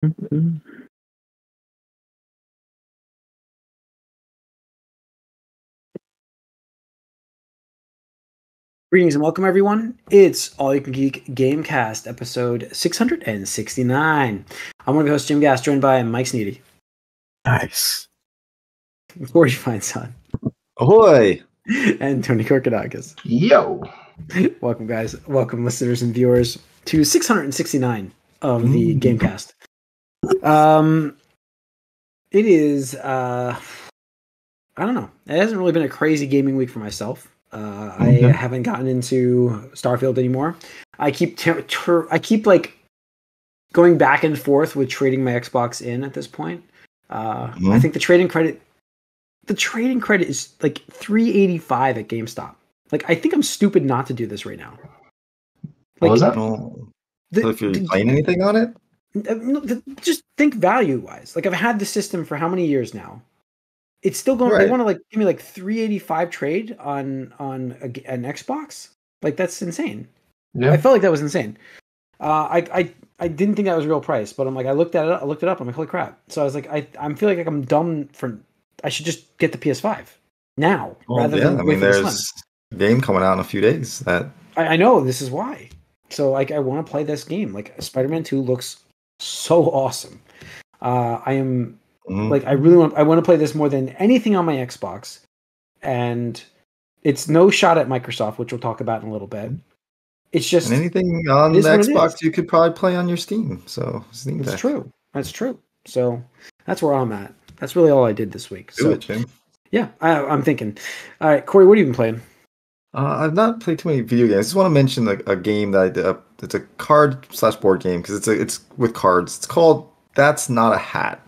Mhm. Greetings and welcome, everyone. It's All You Can Geek Gamecast, episode 669. I'm one of your hosts, Jim Gass, joined by Mike Sneedy. Nice. Corey Feinstein. Ahoy! And Tony Korkodakis. Yo! Welcome, guys. Welcome, listeners and viewers, to 669 of the Gamecast. It is, I don't know. It hasn't really been a crazy gaming week for myself. I haven't gotten into Starfield anymore. I keep like going back and forth with trading my Xbox in at this point. I think the trading credit is like $3.85 at GameStop. Like, I think I'm stupid not to do this right now. What was that? So if you're playing anything on it? Just think value-wise. Like, I've had the system for how many years now? It's still going. Right. They want to give me like $3.85 trade on an Xbox. Like, that's insane. Yeah. I felt like that was insane. I didn't think that was a real price, but I'm like, I looked it up. I'm like, holy crap! So I was like, I feel like I'm dumb for. I should just get the PS5 now rather than wait for the Slim. There's a game coming out in a few days. That I know, this is why. So like, I want to play this game. Like, Spider-Man 2 looks so awesome. I am. Like, I want to play this more than anything on my Xbox, and it's no shot at Microsoft, which we'll talk about in a little bit. It's just, and anything on the Xbox you could probably play on your Steam. So Steam Deck. That's true. So that's where I'm at. That's really all I did this week. Do it, Jim. Yeah, I'm thinking. All right, Corey, what have you been playing? I've not played too many video games. I just want to mention a game that I did. It's a card/board game because it's with cards. It's called That's Not a Hat.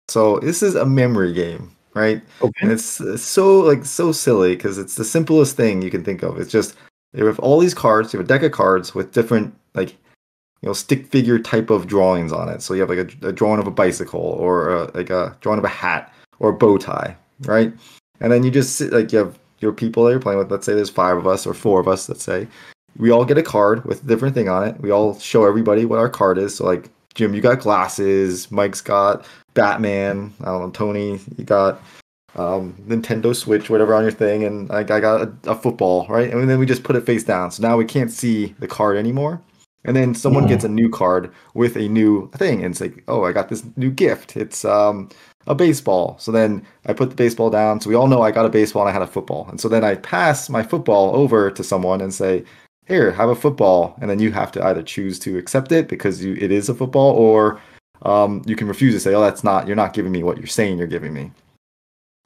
So this is a memory game, right? Okay. And it's so silly because it's the simplest thing you can think of. It's just you have all these cards, you have a deck of cards with different stick figure type of drawings on it. So you have like a drawing of a bicycle or a drawing of a hat or a bow tie, right? And then you just sit, like, you have your people that you're playing with. Let's say there's 5 of us or 4 of us. Let's say we all get a card with a different thing on it. We all show everybody what our card is. So like, Jim, you got glasses. Mike's got Batman. I don't know, Tony, you got Nintendo Switch, whatever on your thing, and I got a football, right? And then we just put it face down, so now we can't see the card anymore. And then someone gets a new card with a new thing, and it's like, oh, I got this new gift. It's a baseball. So then I put the baseball down, so we all know I got a baseball and I had a football. And so then I pass my football over to someone and say, here, have a football, and then you have to either choose to accept it because it is a football, or you can refuse to say, oh, you're not giving me what you're saying you're giving me.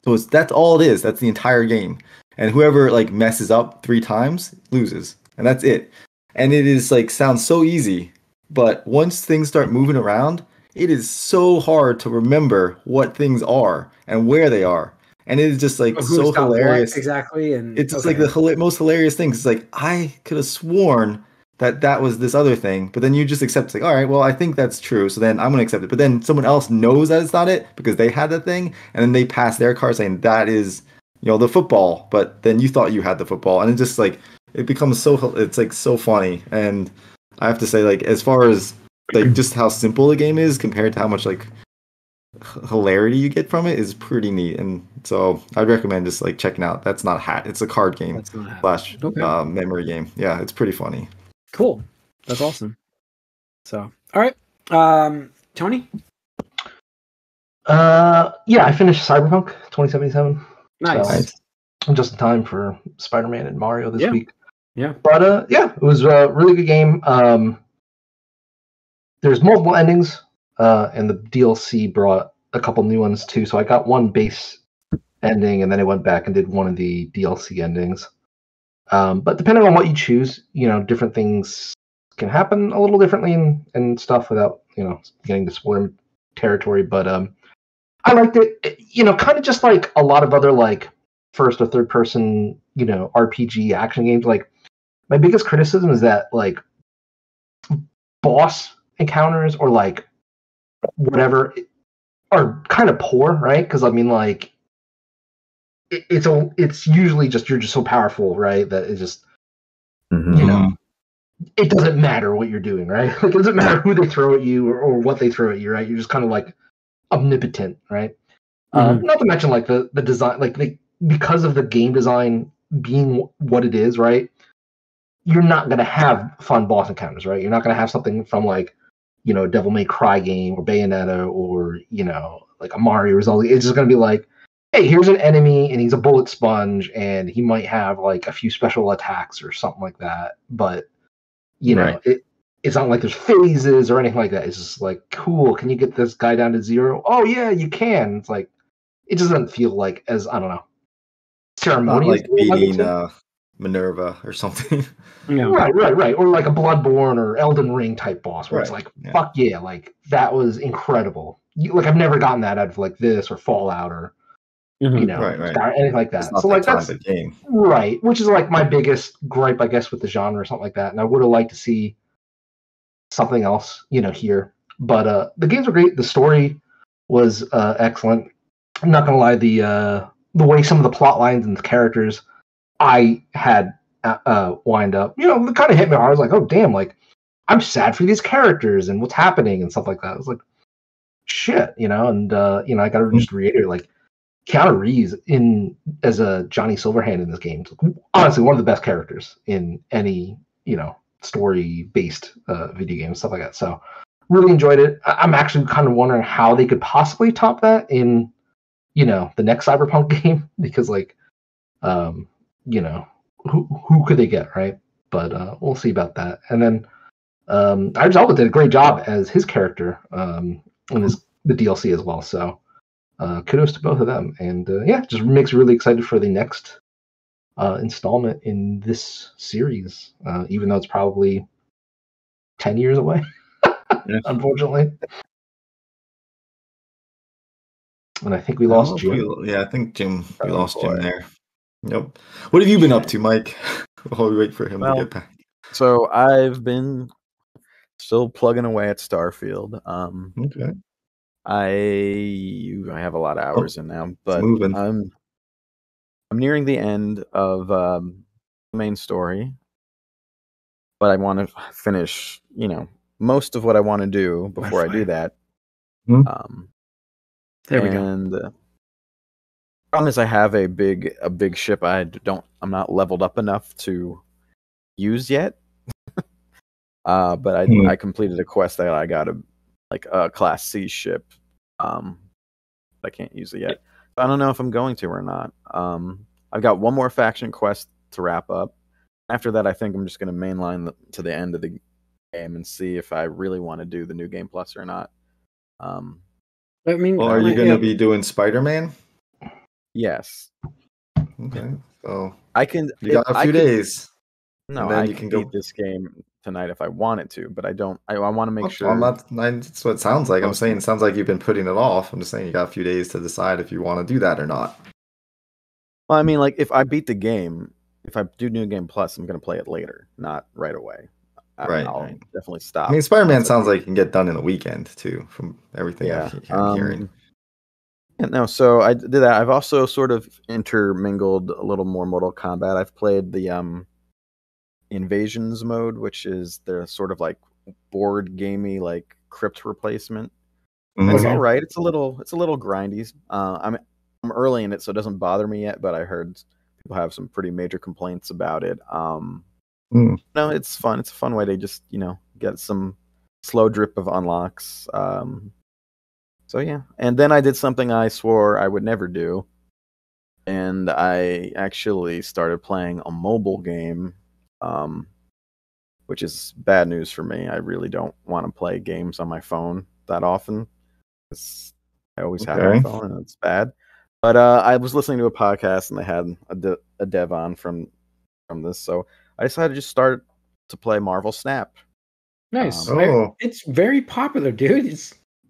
So that's all it is. That's the entire game. And whoever like messes up 3 times loses. And that's it. And it is like, sounds so easy, but once things start moving around, it is so hard to remember what things are and where they are. And it is just like so hilarious. Exactly. And it's just like the most hilarious thing. It's like, I could have sworn that was this other thing, but then you just accept, it's like, all right, well, I think that's true, so then I'm going to accept it. But then someone else knows that it's not it because they had that thing, and then they pass their card saying that is, the football, but then you thought you had the football, and it just like, it becomes it's like so funny. And I have to say, like, as far as like just how simple the game is compared to how much like hilarity you get from it is pretty neat. And so I'd recommend just like checking out That's Not a Hat. It's a card game / memory game. Yeah, it's pretty funny. Cool. That's awesome. So, all right. Tony? Yeah, I finished Cyberpunk 2077. Nice. So, just in time for Spider-Man and Mario this week. Yeah. But, yeah, it was a really good game. There's multiple endings, and the DLC brought a couple new ones, too. So I got one base ending, and then I went back and did one of the DLC endings. But depending on what you choose, different things can happen a little differently and stuff without, getting to spoiler territory. But I liked it, kind of just like a lot of other like first or third person, RPG action games. Like, my biggest criticism is that like boss encounters or like whatever are kind of poor, right? Because I mean, like, it's usually just you're just so powerful, right? That it's just it doesn't matter what you're doing, right? Like, it doesn't matter who they throw at you or what they throw at you, right? You're just kind of like omnipotent, right? Not to mention like the design, like because of the game design being what it is, right? You're not gonna have fun boss encounters, right? You're not gonna have something from like, Devil May Cry game or Bayonetta or like a Mario or Zelda. It's just gonna be like, hey, here's an enemy and he's a bullet sponge and he might have like a few special attacks or something like that. But it's not like there's phases or anything like that. It's just like, cool, can you get this guy down to 0? Oh yeah, you can. It's like, it doesn't feel like as, I don't know, ceremonious. Not like beating Minerva or something. Right. Or like a Bloodborne or Elden Ring type boss where it's like, fuck yeah, like that was incredible. Like I've never gotten that out of like this or Fallout or anything like that. So like that's the game. Right, which is like my biggest gripe, I guess, with the genre or something like that. And I would have liked to see something else, here. But the games were great. The story was excellent. I'm not gonna lie, the way some of the plot lines and the characters I had wind up, it kind of hit me hard. I was like, oh damn, like I'm sad for these characters and what's happening and stuff like that. I was like, shit, and I gotta just reiterate, like Keanu Reeves as a Johnny Silverhand in this game, honestly one of the best characters in any story-based video game, stuff like that. So really enjoyed it. I'm actually kind of wondering how they could possibly top that in the next Cyberpunk game, because like who could they get, right? But we'll see about that. And then Idris Elba did a great job as his character in the DLC as well. So kudos to both of them. And just makes me really excited for the next installment in this series, even though it's probably 10 years away, unfortunately. And I think we lost Jim. I think we lost Jim there. Yep. What have you been up to, Mike? While we wait for him to get back. So I've been still plugging away at Starfield. Okay. I have a lot of hours in now, but I'm nearing the end of the main story. But I want to finish, most of what I want to do before I do that. There we go. The problem is I have a big ship I'm not leveled up enough to use yet. But I completed a quest that I got a Class C ship. I can't use it yet. I don't know if I'm going to or not. I've got one more faction quest to wrap up. After that, I think I'm just going to mainline to the end of the game and see if I really want to do the new game plus or not. Are you going to be doing Spider-Man? Yes. Okay. So I can. You got a few days. No, I can beat this game tonight if I wanted to, but I don't. I want to make sure. That's what it sounds like. I'm saying it sounds like you've been putting it off. I'm just saying you got a few days to decide if you want to do that or not. Well, I mean, like if I beat the game, if I do New Game Plus, I'm going to play it later, not right away. I'll definitely stop. I mean, Spider-Man sounds like you can get done in a weekend too, from everything I'm hearing. No, so I did that. I've also sort of intermingled a little more Mortal Kombat. I've played the Invasions mode, which is the sort of like board gamey like crypt replacement. It's all right. It's a little grindy. I'm early in it, so it doesn't bother me yet. But I heard people have some pretty major complaints about it. No, it's fun. It's a fun way to just get some slow drip of unlocks. So yeah, and then I did something I swore I would never do, and I actually started playing a mobile game, which is bad news for me. I really don't want to play games on my phone that often. I always have my phone, and it's bad. But I was listening to a podcast, and they had a dev on from this, so I decided to just start to play Marvel Snap. Nice. It's very popular, dude.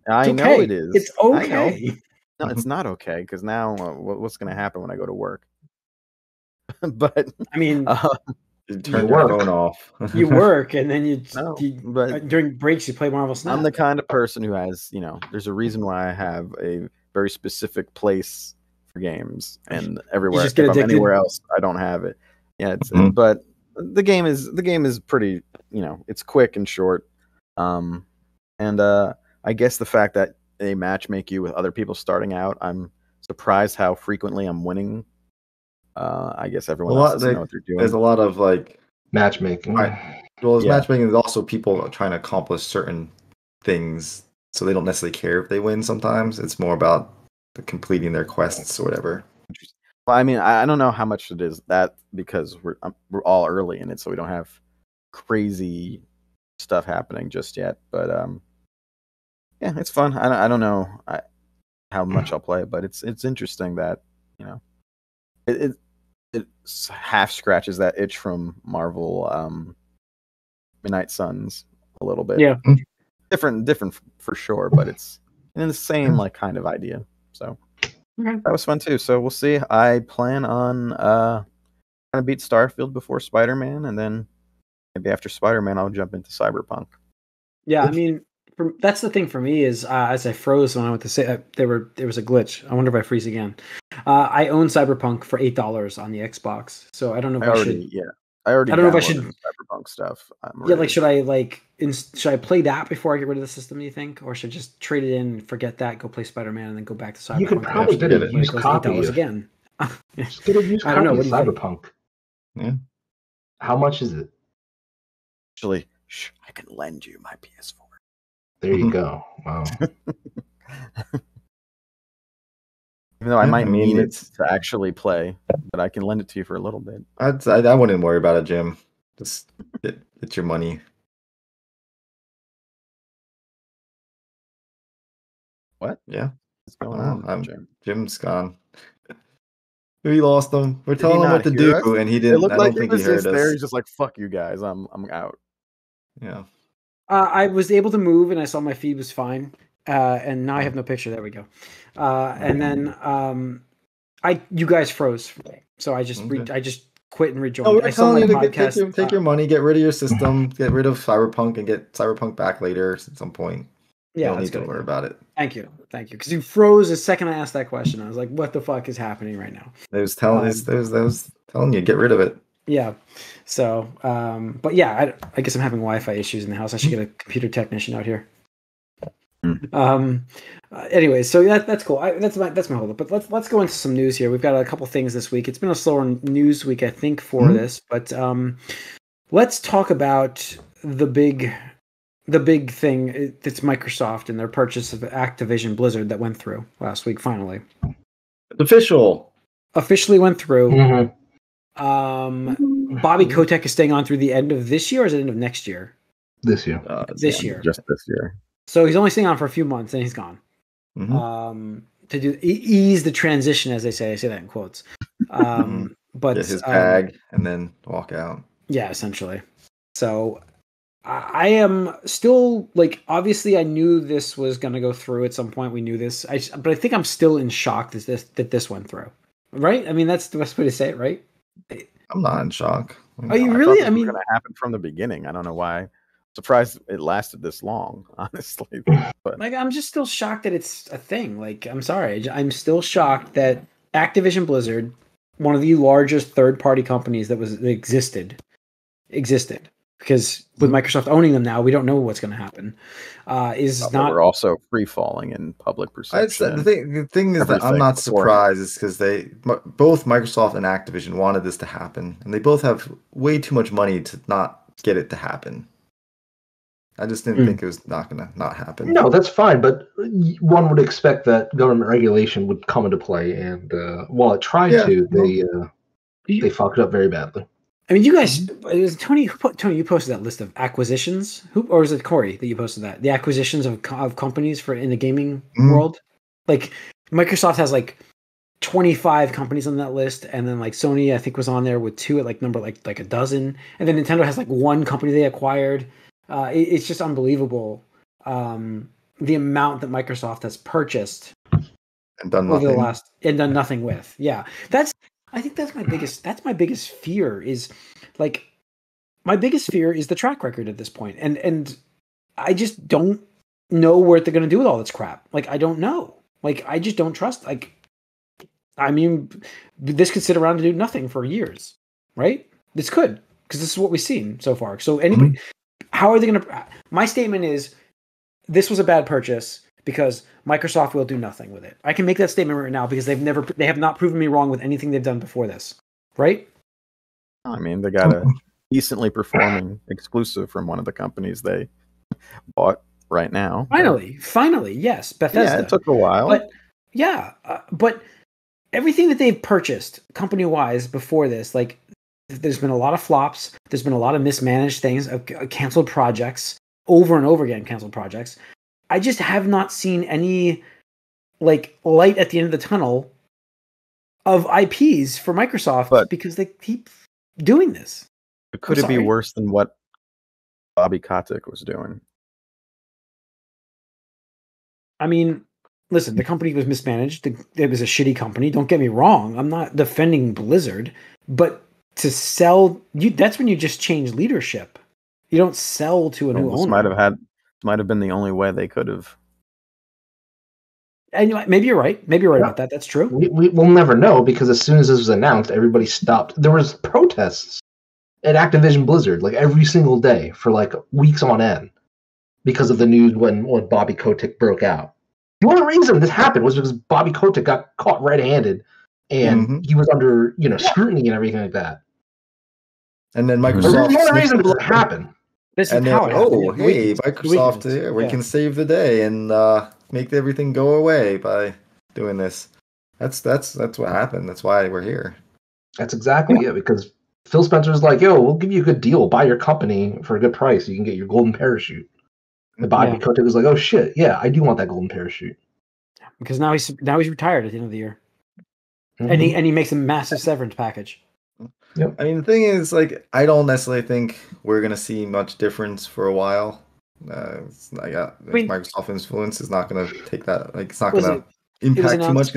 I know it is. It's okay. No, it's not okay, because now what's going to happen when I go to work? But I mean, you turn your phone off. You work, and then but during breaks you play Marvel Snap. I'm the kind of person who has, there's a reason why I have a very specific place for games, and everywhere. If I'm anywhere else, I don't have it. Yeah, but the game is pretty it's quick and short. And I guess the fact that they matchmake you with other people starting out, I'm surprised how frequently I'm winning. I guess everyone else doesn't know what they're doing. There's a lot of like matchmaking. Right. Well, it's matchmaking. There's also people trying to accomplish certain things, so they don't necessarily care if they win. Sometimes it's more about completing their quests or whatever. Well, I mean, I don't know how much it is that because we're all early in it, so we don't have crazy stuff happening just yet. But yeah, it's fun. I don't know how much I'll play, but it's interesting that it half scratches that itch from Marvel Midnight Suns a little bit. Yeah, different for sure, but it's in the same like kind of idea. So that was fun too. So we'll see. I plan on trying to beat Starfield before Spider-Man, and then maybe after Spider-Man, I'll jump into Cyberpunk. Yeah, I mean, that's the thing for me is as I froze when I went to say there was a glitch. I wonder if I freeze again. I own Cyberpunk for $8 on the Xbox, so I don't know if I should. Yeah, I don't know if I should Cyberpunk stuff. Should I play that before I get rid of the system? Do you think, or should I just trade it in, forget that, go play Spider-Man, and then go back to Cyberpunk? You could probably get a used copy again. Just get a used copy of Cyberpunk. Yeah. How much is it? Actually, I can lend you my PS4. There you go. Wow. Even though I might need it to actually play, but I can lend it to you for a little bit. I wouldn't worry about it, Jim. Just get your money. What? Yeah. What's going on, Jim? Jim's gone. We lost him. We're telling him what to do, and he didn't. I don't think he heard us. He's just like, "Fuck you guys, I'm out." Yeah. I was able to move, and I saw my feed was fine. And now I have no picture. There we go. And then you guys froze, so I just I just quit and rejoined. We're telling you to take your money, get rid of your system, get rid of Cyberpunk, and get Cyberpunk back later at some point. Yeah, you don't need to worry about it. Thank you, because you froze the second I asked that question. I was like, "What the fuck is happening right now?" They was telling you get rid of it. Yeah. So, but yeah, I guess I'm having Wi-Fi issues in the house. I should get a computer technician out here. Anyway, so that's cool. That's my hold up. But let's go into some news here. We've got a couple things this week. It's been a slower news week, I think, for this. But let's talk about the big thing. It's Microsoft and their purchase of Activision Blizzard that went through last week. Finally, officially went through. Mm-hmm. Bobby Kotick is staying on through the end of this year, or is it the end of next year? This year. This year. Just this year. So he's only staying on for a few months, and he's gone. Mm-hmm. To ease the transition, as they say. I say that in quotes. But get his bag and then walk out. Yeah, essentially. So I am still obviously I knew this was going to go through at some point. We knew this, but I think I'm still in shock that this went through. Right? I mean, that's the best way to say it, right? I'm not in shock. Are you really? I mean, it's going to happen from the beginning. I don't know why. Surprised it lasted this long, honestly. But I'm just still shocked that it's a thing. I'm sorry. I'm still shocked that Activision Blizzard, one of the largest third-party companies that existed. Because with Microsoft owning them now, we don't know what's going to happen. We're also free falling in public perception. The thing is that I'm not surprised is because both Microsoft and Activision wanted this to happen, and they both have way too much money to not get it to happen. I just didn't think it was not going to not happen. No, that's fine, but one would expect that government regulation would come into play, and while it tried to, they fucked up very badly. I mean, you guys, Tony, you posted that list of acquisitions, or is it Corey that you posted that? The acquisitions of companies in the gaming world? Microsoft has 25 companies on that list, and then Sony, I think, was on there with 2 at number a dozen, and then Nintendo has 1 company they acquired. It's just unbelievable the amount that Microsoft has purchased and done nothing. And done nothing with. Yeah, I think that's my biggest fear is my biggest fear is the track record at this point, and I just don't know what they're going to do with all this crap. I don't know. I just don't trust. I mean, this could sit around and do nothing for years, right? This could, because this is what we've seen so far. So anybody. how are they going to? My statement is, this was a bad purchase because Microsoft will do nothing with it. I can make that statement right now because they have not proven me wrong with anything they've done before this, right? I mean, they got a decently performing exclusive from one of the companies they bought right now. Finally, yes, Bethesda. Yeah, it took a while, but everything that they've purchased company-wise before this, like, there's been a lot of flops. There's been a lot of mismanaged things, canceled projects, over and over again canceled projects. I just have not seen any like light at the end of the tunnel of IPs for Microsoft because they keep doing this. Could it be worse than what Bobby Kotick was doing? I mean, listen, the company was mismanaged. It was a shitty company. Don't get me wrong. I'm not defending Blizzard, but to sell, that's when you just change leadership. You don't sell to a new owner. Might have been the only way they could have. And maybe you're right. Maybe you're right about that. That's true. We'll never know because as soon as this was announced, everybody stopped. There was protests at Activision Blizzard like every single day for like weeks on end because of the news when Bobby Kotick broke out. The only reason this happened was because Bobby Kotick got caught red-handed and he was under scrutiny and everything like that. And then Microsoft. There's no reason for it to happen. And then, hey, Microsoft, we can save the day and make everything go away by doing this. That's what happened. That's why we're here. That's exactly it. Because Phil Spencer's like, yo, we'll give you a good deal. Buy your company for a good price. You can get your golden parachute. And Bobby Kotick was like, oh shit, yeah, I do want that golden parachute. Because now he's retired at the end of the year, and he makes a massive severance package. Yep. I mean, the thing is, like, I don't necessarily think we're gonna see much difference for a while. Microsoft influence is not gonna take that. Like, it's not gonna impact too much.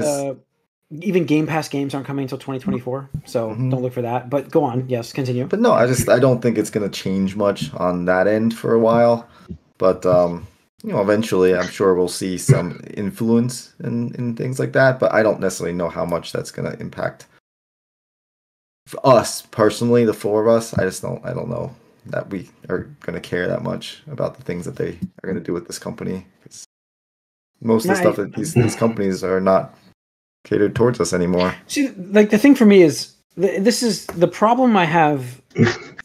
Even Game Pass games aren't coming until 2024, so don't look for that. But go on, yes, continue. But no, I don't think it's gonna change much on that end for a while. But eventually, I'm sure we'll see some influence in things like that. But I don't necessarily know how much that's gonna impact. For us personally, the four of us, I don't know that we are going to care that much about the things that they are going to do with this company. Most of the stuff that these companies are not catered towards us anymore. See, like, the thing for me is, this is the problem I have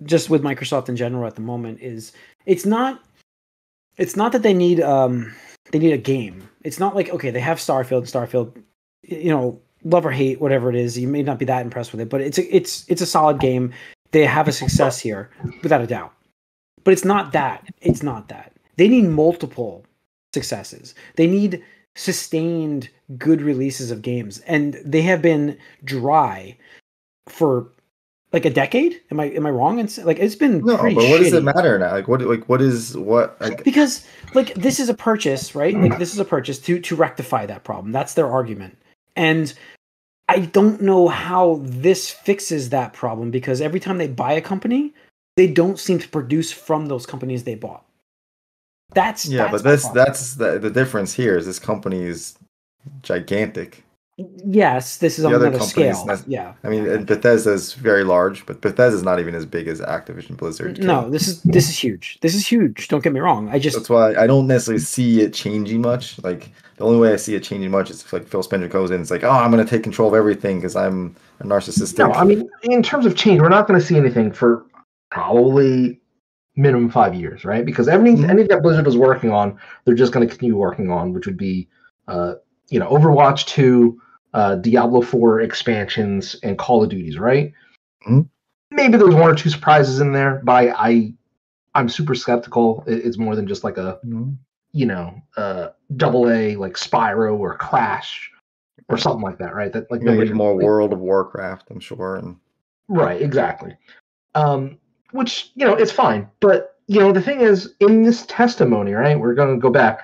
just with Microsoft in general at the moment is it's not that they need a game. It's not like, okay, they have Starfield, love or hate, whatever it is, you may not be that impressed with it, but it's a solid game. They have a success here, without a doubt. But it's not that. It's not that. They need multiple successes. They need sustained good releases of games, and they have been dry for like a decade. Am I wrong? It's been no, but what does it matter now? Because this is a purchase, right? Like, this is a purchase to rectify that problem. That's their argument. And I don't know how this fixes that problem because every time they buy a company, they don't seem to produce from those companies they bought. That's the difference here is this company is gigantic. Yes, this is on another scale. I mean, Bethesda is very large, but Bethesda is not even as big as Activision Blizzard. No, this is huge. This is huge. Don't get me wrong. That's why I don't necessarily see it changing much. Like, the only way I see it changing much is if, like, Phil Spencer goes in, it's like, oh, I'm going to take control of everything because I'm a narcissistic. No, I mean, in terms of change, we're not going to see anything for probably minimum 5 years, right? Because anything that Blizzard was working on, they're just going to continue working on, which would be, Overwatch 2. Diablo 4 expansions and Call of Duties, right? Maybe there's one or two surprises in there, but I'm super skeptical. It's more than just like a double A like Spyro or Clash or something like that, right? That like maybe more World of Warcraft, I'm sure. Right, exactly. Which it's fine, but the thing is, in this testimony, right? We're going to go back.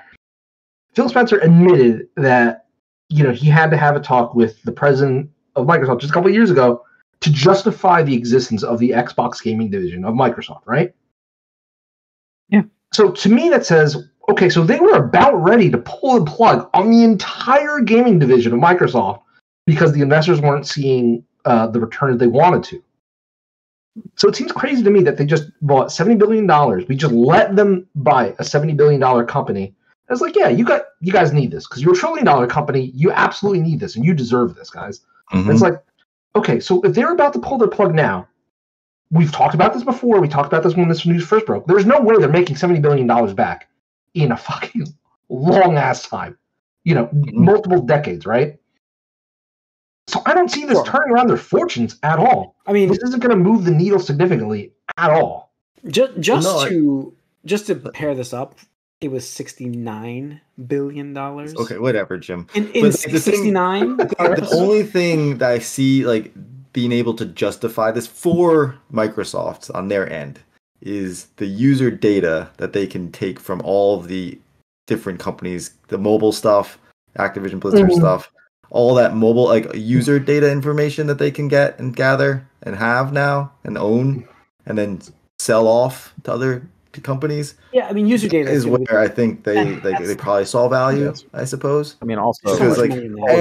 Phil Spencer admitted that. He had to have a talk with the president of Microsoft just a couple of years ago to justify the existence of the Xbox gaming division of Microsoft, right? Yeah. So to me, that says, okay, so they were about ready to pull the plug on the entire gaming division of Microsoft because the investors weren't seeing the returns they wanted to. So it seems crazy to me that they just bought $70 billion. We just let them buy a $70 billion company. It's like, yeah, you guys need this because you're a $1 trillion company. You absolutely need this, and you deserve this, guys. And it's like, okay, so if they're about to pull their plug now, we've talked about this before. We talked about this when this news first broke. There's no way they're making $70 billion back in a fucking long ass time. Multiple decades, right? So I don't see this turning around their fortunes at all. I mean, this isn't going to move the needle significantly at all. Just to pair this up, it was $69 billion. Okay, whatever, Jim. In 69. The only thing that I see like being able to justify this for Microsoft on their end is the user data that they can take from all of the different companies, the mobile stuff, Activision Blizzard stuff. All that mobile like user data information that they can get and gather and have now and own and then sell off to other companies. Yeah, I mean user data is where I think they probably saw value, I suppose. I mean also because like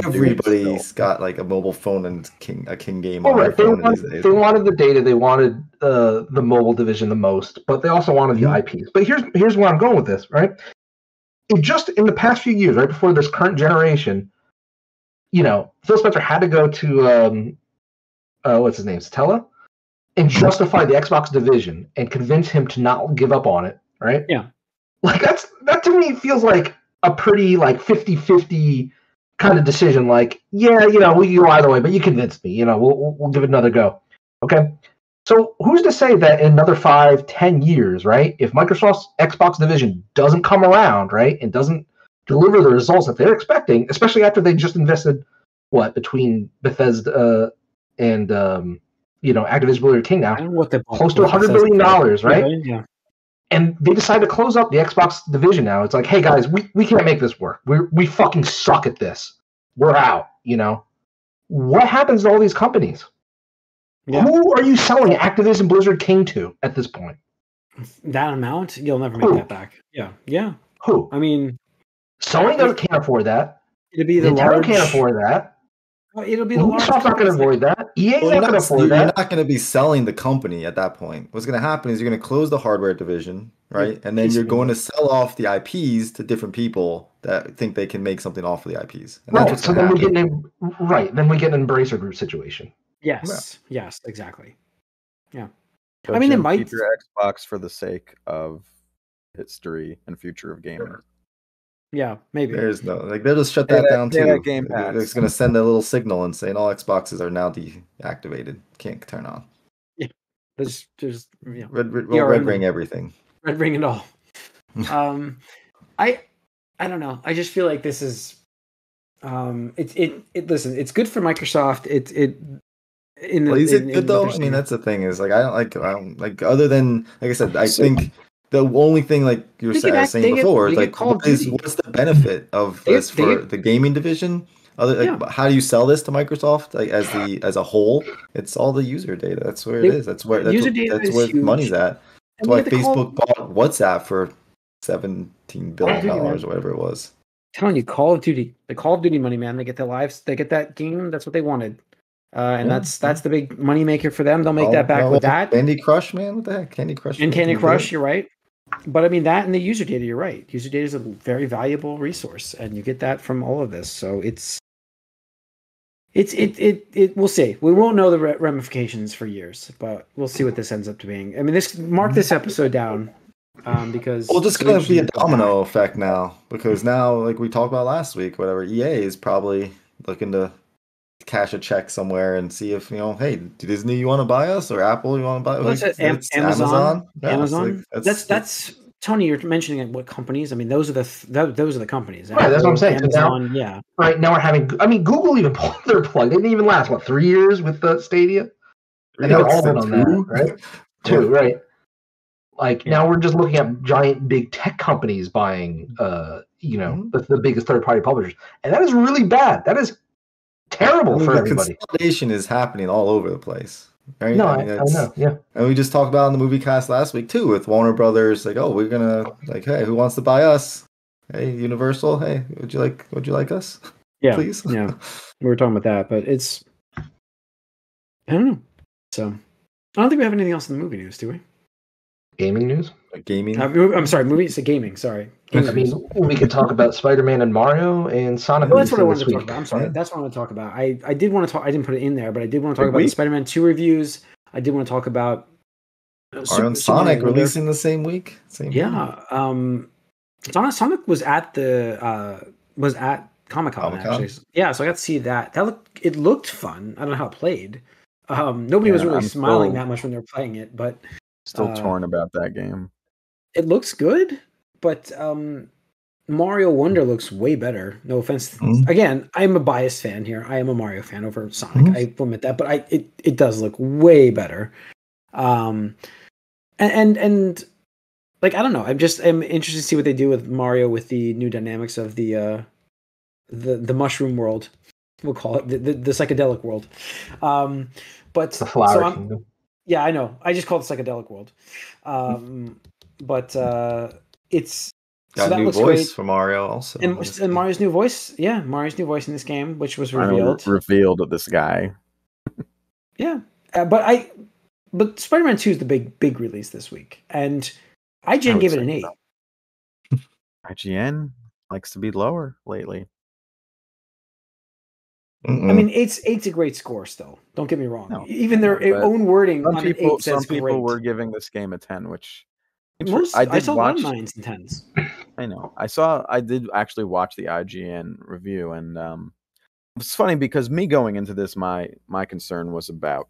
everybody's got like a mobile phone and a King game on their phone these days. They wanted the data, they wanted the mobile division the most, but they also wanted the IPs. But here's where I'm going with this, right? It just in the past few years, right before this current generation, Phil Spencer had to go to what's his name, Satella, and justify the Xbox division and convince him to not give up on it, right? Yeah. Like that to me feels like a pretty like 50-50 kind of decision. Like, yeah, we can go either way, but you convinced me. We'll give it another go. Okay. So who's to say that in another 5-10 years, right? If Microsoft's Xbox division doesn't come around, right, and doesn't deliver the results that they're expecting, especially after they just invested between Bethesda and Activision Blizzard King now, close to $100 billion, right? Yeah. And they decide to close up the Xbox division now. It's like, hey guys, we can't make this work. We fucking suck at this. We're out. What happens to all these companies? Yeah. Who are you selling Activision Blizzard King to at this point? That amount, you'll never make that back. Yeah. Who? I mean, Sony can't afford that. It'll be the Nintendo can't afford that. It'll be the large. Microsoft's not going to avoid that. EA's not going to afford that. You're not going to be selling the company at that point. What's going to happen is you're going to close the hardware division, right? And then you're going to sell off the IPs to different people that think they can make something off of the IPs. And right. So then we get an Embracer Group situation. Yes. Yeah. Yes. Exactly. Yeah. So it might feature Xbox for the sake of history and future of gaming. Yeah, maybe. There's no they'll just shut that down too. Gamecast. It's going to send a little signal and saying all Xboxes are now deactivated, can't turn on. Yeah, there's red ring everything. Red ring and all. I don't know. I just feel like this is listen. It's good for Microsoft. Is it good though? I mean, that's the thing is like I don't like other than like I said. I think. The only thing, like you were saying before, is like, what's the benefit of this for the gaming division? How do you sell this to Microsoft? Like as a whole, it's all the user data. That's where it is. That's where money's at. That's why Facebook bought WhatsApp for $17 billion or whatever it was. I'm telling you, Call of Duty, the Call of Duty money, man. They get they get that game. That's what they wanted. And that's the big money maker for them. They'll make that back with that. Candy Crush, man. What the heck? Candy Crush. And Candy Crush, you're right. But I mean that and the user data, you're right. User data is a very valuable resource, and you get that from all of this. So we'll see. We won't know the ramifications for years, but we'll see what this ends up being. I mean, mark this episode down because just going to be a domino effect now. Because now, like we talked about last week, whatever, EA is probably looking to cash a check somewhere and see if hey, Disney, you want to buy us, or Apple, you want to buy us? Amazon. Yeah, Amazon. That's Tony. You're mentioning what companies? I mean, those are the companies. Right, that's what I'm saying. Amazon, now, right now we're having. I mean, Google even pulled their plug. They didn't even last 3 years with the Stadia, and they're all in on that, right? 2, right? Like now we're just looking at giant big tech companies buying, the biggest third-party publishers, and that is really bad. That is terrible for everybody. Consolidation is happening all over the place, right? No, I know. Yeah, and we just talked about in the movie cast last week too with Warner Brothers. Like, we're gonna hey, who wants to buy us? Hey, Universal. Hey, would you like us? Yeah, please. Yeah, we were talking about that, but it's I don't know. So I don't think we have anything else in the movie news, do we? Gaming news? Gaming. I'm sorry, movie. It's gaming. Sorry. Gaming I mean, news. we could talk about Spider-Man and Mario and Sonic. Well, that's what I wanted this to talk week. about. I'm sorry. Yeah. That's what I want to talk about. I did want to talk. I didn't put it in there, but I did want to talk Big about the week. Spider-Man 2 reviews. I did want to talk about Mario and Sonic releasing the same week. Yeah. Sonic was at Comic-Con actually. Yeah, so I got to see that. It looked fun. I don't know how it played. Nobody was really smiling that much when they were playing it, but still torn about that game. It looks good, but Mario Wonder looks way better. No offense. Again, I'm a biased fan here. I am a Mario fan over Sonic. I will admit that, but it does look way better. And like, I don't know. I'm interested to see what they do with Mario with the new dynamics of the mushroom world. We'll call it the psychedelic world. But the flower kingdom. Yeah, I know. I just call it psychedelic world. But it's got so a new voice great. for Mario also. And Mario's new voice. Yeah, Mario's new voice in this game, which was revealed. Revealed of this guy. Yeah. But Spider-Man 2 is the big release this week. And IGN gave it an 8. IGN likes to be lower lately. I mean, it's a great score still. Don't get me wrong. No, even their own wording on an 8 says some people great. were giving this game a 10, which I saw a lot of 9s and 10s. I know. I did actually watch the IGN review, and it's funny because me going into this, my concern was about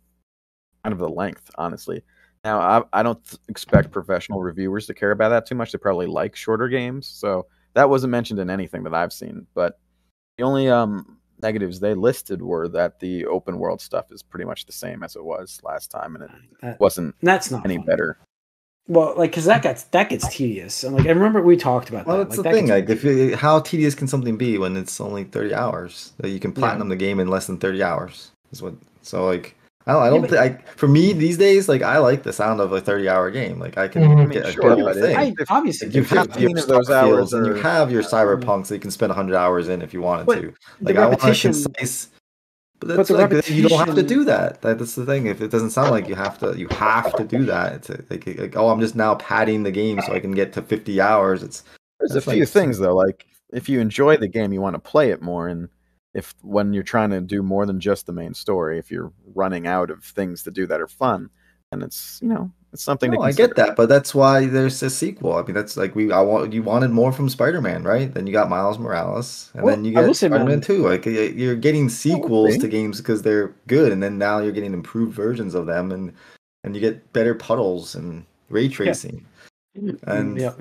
kind of the length, honestly. Now, I don't expect professional reviewers to care about that too much. They probably like shorter games, so that wasn't mentioned in anything that I've seen. But the only negatives they listed were that the open world stuff is pretty much the same as it was last time, and it wasn't that's not any better. Well, like, because that gets tedious, and like I remember we talked about well, that. That's the thing. Like, how tedious can something be when it's only 30 hours? That you can platinum the game in less than 30 hours is what. So like, I don't think for me these days, like I like the sound of a 30-hour game. Like I can get a good thing. Obviously, you have those hours, and you have your cyberpunk, so you can spend 100 hours in if you wanted to. Like I want a concise. But that's like you don't have to do that. That's the thing. If it doesn't sound like you have to do that. It's like I'm just now padding the game so I can get to 50 hours. There's a few things though. Like if you enjoy the game, you want to play it more, and when you're trying to do more than just the main story, if you're running out of things to do that are fun, and it's something to consider. I get that, but that's why there's a sequel. I mean, that's like you wanted more from Spider-Man, right? Then you got Miles Morales, and then you get Spider-Man 2. Like you're getting sequels to games because they're good, and then now you're getting improved versions of them, and you get better puddles and ray tracing. And yep.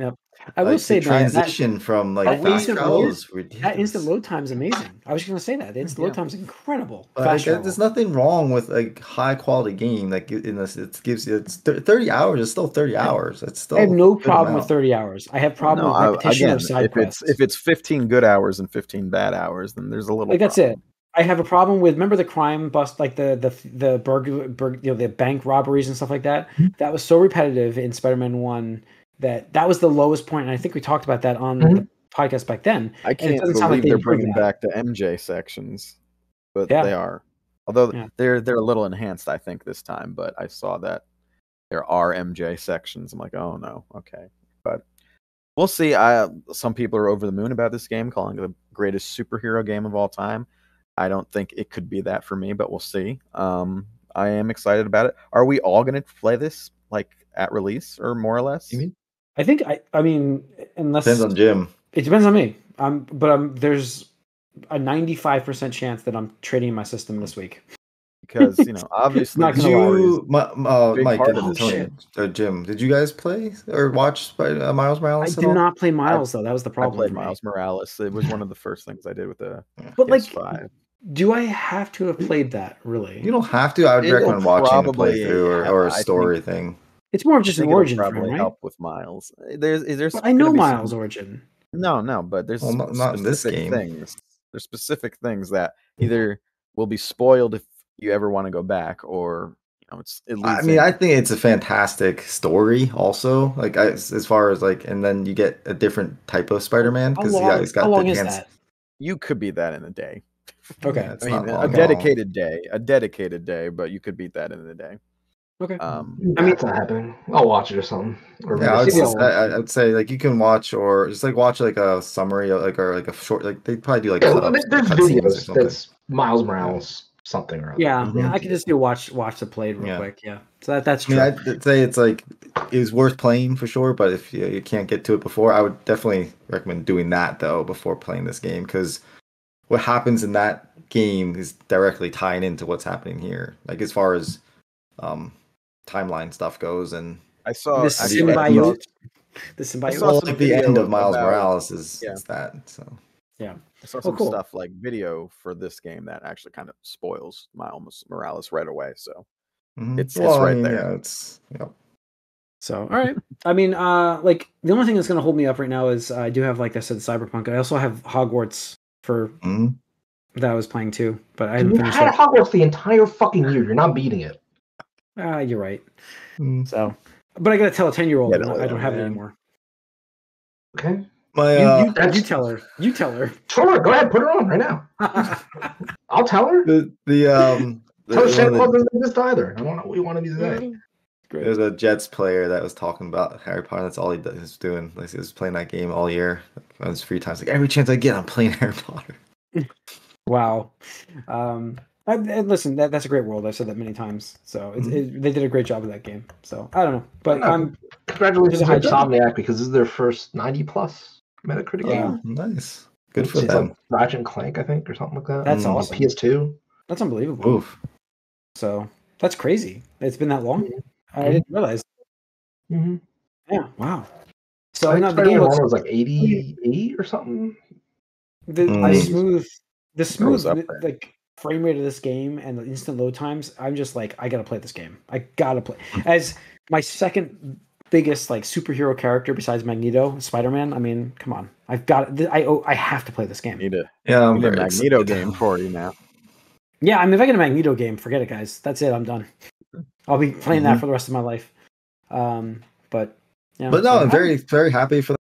I will say transition from like that instant load time is amazing. I was just gonna say that the instant load time is incredible. There's nothing wrong with a high quality game. Like in this, it gives you 30 hours. It's still 30 hours. It's still. I have no problem with 30 hours. I have problem with repetition of side quests. If it's 15 good hours and 15 bad hours, then there's a little. That's it. I have a problem with remember the crime bust, like the burglary, the bank robberies and stuff like that. That was so repetitive in Spider-Man 1. That was the lowest point, and I think we talked about that on the podcast back then. I can't believe they're bringing back the MJ sections, but they are. Although they're a little enhanced, I think this time. But I saw that there are MJ sections. I'm like, oh no, okay. But we'll see. Some people are over the moon about this game, calling it the greatest superhero game of all time. I don't think it could be that for me, but we'll see. I am excited about it. Are we all going to play this like at release, or more or less? You mean? I think I mean, unless depends on Jim. It depends on me. But there's a 95% chance that I'm trading in my system this week. Because obviously, not Mike and Tony or Jim, did you guys play or watch Miles Morales? I did not play Miles though. That was the problem. I played Miles Morales. It was one of the first things I did with the PS5. Do I have to have played that? Really? You don't have to. I would recommend watching a playthrough or a story thing. It's more of just an origin for him, right? Help with Miles. I know Miles' origin. No, but there's not in this game. Things. There's specific things that either will be spoiled if you ever want to go back, or I think it's a fantastic story. Also, like as far as like, and then you get a different type of Spider-Man because he's got how long is that? You could beat that in a day. Okay, a dedicated day, but you could beat that in a day. Okay. I mean, it's not happening. I'll watch it or something. Or Yeah, maybe I'll watch it. I'd say like you can watch or just like watch like a summary or like a short like they probably do like Yeah, cut-ups, there's cut scenes or videos something. that's Miles Morales something or other. Yeah, Mhm. I could just do watch the play real quick. Yeah, so that's I true. mean, I'd say it's like it was worth playing for sure, but if you can't get to it before, I would definitely recommend doing that though before playing this game because what happens in that game is directly tying into what's happening here, like as far as timeline stuff goes, and I saw the actually, symbiote. The I symbiote. saw well, some like the end video of Miles about- Morales is Yeah. it's that. So Yeah. I saw some cool. stuff like video for this game that actually kind of spoils Miles Morales right away. So it's right there. Yeah, it's So, all right. I mean, like the only thing that's going to hold me up right now is I do have, like I said, Cyberpunk. I also have Hogwarts for Mhm. that I was playing too, but I haven't You finished had it. Hogwarts the entire fucking year. You're not beating it. You're right. Mm. So, but I got to tell a 10-year-old Get I don't have it man. anymore. Okay. My You tell her. You tell her. Sure, go ahead, put her on right now. I'll tell her. Tell her Santa Claus doesn't exist either. I want what we want to be today. Great. There's a Jets player that was talking about Harry Potter. That's all he was doing. Like he was playing that game all year on his free time. Like every chance I get, I'm playing Harry Potter. Wow. Listen, that's a great world. I've said that many times. So they did a great job with that game. So I don't know, but Congratulations to There's a hype. Insomniac because this is their first 90+ Metacritic Yeah. game. Nice. Good for It's them. like Ratchet and Clank, I think, or something like that. That's on awesome. PS2. That's unbelievable. Oof. So that's crazy. It's been that long. I didn't realize. Mm-hmm. Yeah. Wow. So I think no, the game Spider-Man looks 1 was like 88 or something. the Mm. smooth up there. like frame rate of this game and the instant load times. I'm just like, I gotta play this game. I gotta play as my second biggest like superhero character besides Magneto, Spider-Man. I mean, come on, I've got it. I have to play this game. Need a I'm need a very Magneto excited. game for you now. Yeah, I mean, if I get a Magneto game, forget it, guys. That's it. I'm done. I'll be playing that for the rest of my life. But yeah. But no, so I'm very, very happy for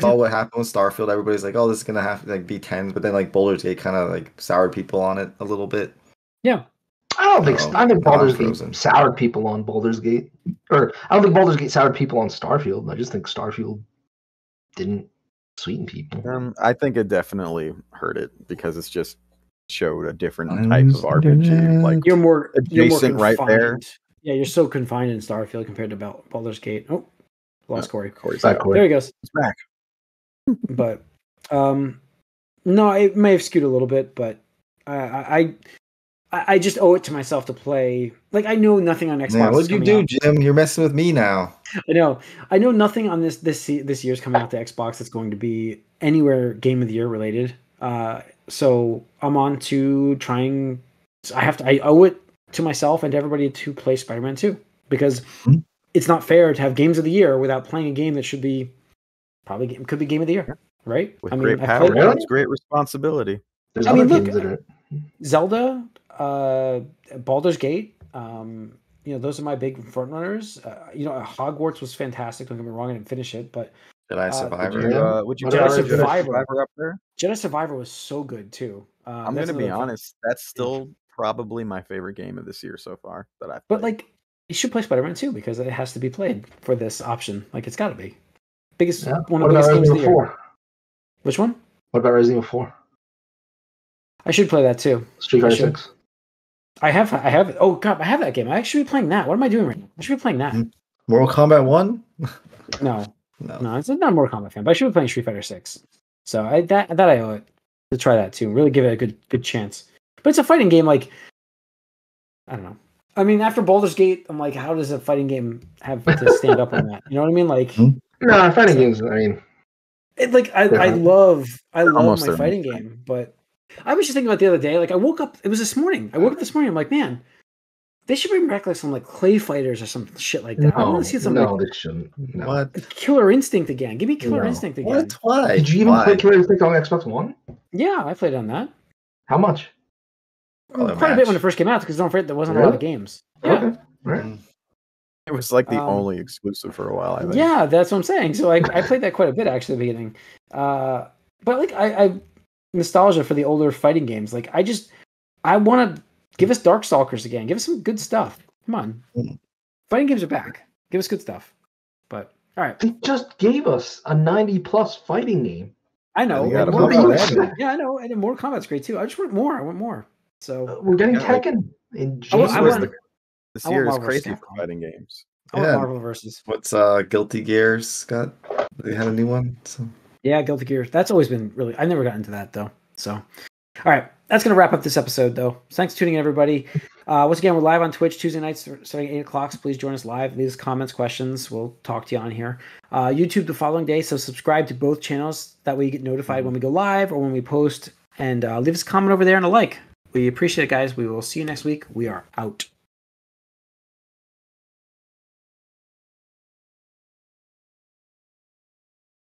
all what happened with Starfield. Everybody's like, "Oh, this is gonna have to like be 10," but then like Baldur's Gate kind of like soured people on it a little bit. Yeah. I think Baldur's Gate frozen. soured people on Baldur's Gate. Or I don't think Baldur's Gate soured people on Starfield. I just think Starfield didn't sweeten people. I think it definitely hurt it because it's just showed a different type of RPG. Like You're more adjacent confined. right there. Yeah, you're so confined in Starfield compared to Baldur's Gate. Oh, lost Corey. Corey's Back, out. Corey. There he goes. He's back. But no, it may have skewed a little bit, but I just owe it to myself to play. Like I know nothing on Xbox. Man, what'd you coming do, out. Jim? You're messing with me now. I know nothing on this year's coming out to Xbox that's going to be anywhere Game of the Year related. So I'm on to trying. I owe it to myself and to everybody to play Spider-Man 2 because it's not fair to have Games of the Year without playing a game that could be Game of the Year, right? With great power comes great responsibility. There's I other mean, look, games that are Zelda, Baldur's Gate, those are my big front runners. Hogwarts was fantastic. Don't get me wrong, I didn't finish it, but Jedi Survivor. Would you Jedi put Survivor. Jedi Survivor up there? Jedi Survivor was so good too. I'm that's gonna be another thing. honest. That's still probably my favorite game of this year so far that I've. But played. like, you should play Spider-Man 2 because it has to be played for this option. Like, it's got to be one of the biggest games of the year. 4? Which one? What about Resident Evil 4? I should play that too. Street Fighter 6? I have. Oh god, I have that game. I should be playing that. What am I doing right now? I should be playing that. Mortal Kombat 1? No, No. it's not a Mortal Kombat fan, but I should be playing Street Fighter 6. So I owe it to try that too. Really give it a good chance. But it's a fighting game. Like, I don't know. I mean, after Baldur's Gate, I'm like, how does a fighting game have to stand up on that? You know what I mean? Like, No, fighting games. I mean, I love Almost my there. fighting game, but I was just thinking about the other day. Like, I woke up. It was this morning. I woke up this morning. I'm like, man, they should bring back like some like Clay Fighters or some shit like that. I want to see something no, like they shouldn't. No. What? Killer Instinct again. Give me Killer No. Instinct again. What? Why? Did you even Why? play Killer Instinct on Xbox One? Yeah, I played on that. How much? Probably Quite a bit match. when it first came out because don't forget there wasn't a lot of Really? games. Yeah. Okay. Right. It was like the Um, only exclusive for a while. I think. Yeah, that's what I'm saying. So I played that quite a bit actually at the beginning. But like I nostalgia for the older fighting games. Like I want to give us Darkstalkers again. Give us some good stuff. Come on. Fighting games are back. Give us good stuff. But all right. They just gave us a 90+ fighting game. I know. You gotta What vote do you on that. expect? Yeah, I know. And Mortal Kombat's great too. I just want more. I want more. So We're getting Yeah, like- Tekken in I want- January. This I want year is Marvel vs. crazy for Capcom. fighting games. I want Yeah. Marvel versus. What's Guilty Gears got? They had a new one. So Yeah, Guilty Gear. That's always been really. I never got into that though. So, all right, that's gonna wrap up this episode though. Thanks for tuning in, everybody. Once again, we're live on Twitch Tuesday nights starting at 8:00. So please join us live. Leave us comments, questions. We'll talk to you on here. YouTube the following day. So subscribe to both channels. That way you get notified when we go live or when we post. And leave us a comment over there and a like. We appreciate it, guys. We will see you next week. We are out.